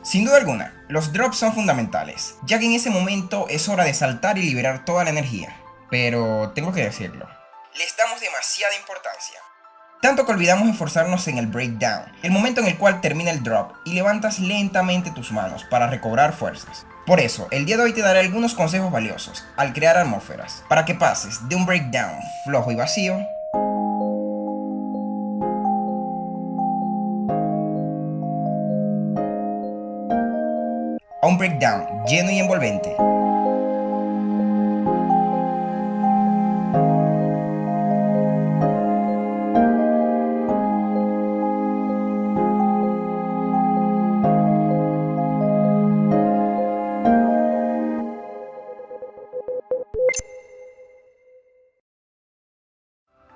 Sin duda alguna, los drops son fundamentales, ya que en ese momento es hora de saltar y liberar toda la energía. Pero tengo que decirlo, les damos demasiada importancia. Tanto que olvidamos esforzarnos en el breakdown, el momento en el cual termina el drop y levantas lentamente tus manos para recobrar fuerzas. Por eso, el día de hoy te daré algunos consejos valiosos al crear atmósferas, para que pases de un breakdown flojo y vacío a un breakdown lleno y envolvente.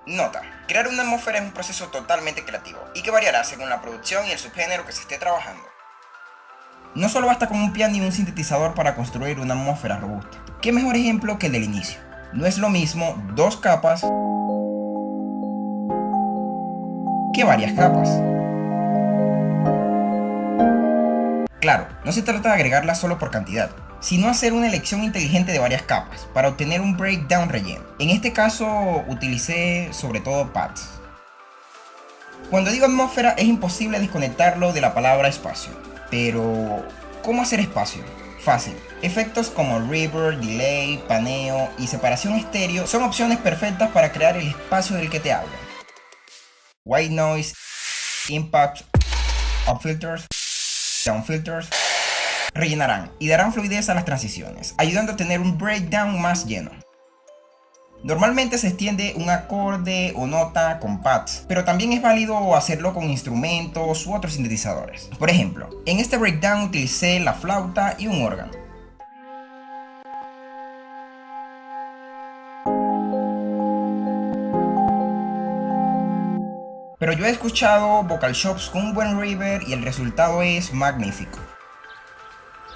Nota: crear una atmósfera es un proceso totalmente creativo y que variará según la producción y el subgénero que se esté trabajando. No solo basta con un piano y un sintetizador para construir una atmósfera robusta. ¿Qué mejor ejemplo que el del inicio? No es lo mismo dos capas que varias capas. Claro, no se trata de agregarlas solo por cantidad, sino hacer una elección inteligente de varias capas para obtener un breakdown relleno. En este caso utilicé sobre todo pads. Cuando digo atmósfera es imposible desconectarlo de la palabra espacio. Pero, ¿cómo hacer espacio? Fácil. Efectos como reverb, delay, paneo y separación estéreo son opciones perfectas para crear el espacio del que te hablo. White noise, impact, up filters, down filters rellenarán y darán fluidez a las transiciones, ayudando a tener un breakdown más lleno. Normalmente se extiende un acorde o nota con pads, pero también es válido hacerlo con instrumentos u otros sintetizadores. Por ejemplo, en este breakdown utilicé la flauta y un órgano. Pero yo he escuchado vocal shops con un buen reverb y el resultado es magnífico.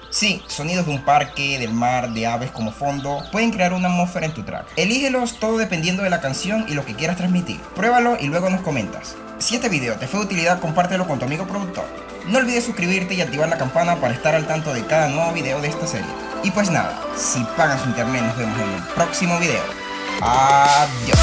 Sí, sonidos de un parque, del mar, de aves como fondo, pueden crear una atmósfera en tu track. Elígelos todo dependiendo de la canción y lo que quieras transmitir. Pruébalo y luego nos comentas. Si este video te fue de utilidad, compártelo con tu amigo productor. No olvides suscribirte y activar la campana para estar al tanto de cada nuevo video de esta serie. Y pues nada, si pagan su internet nos vemos en el próximo video. Adiós.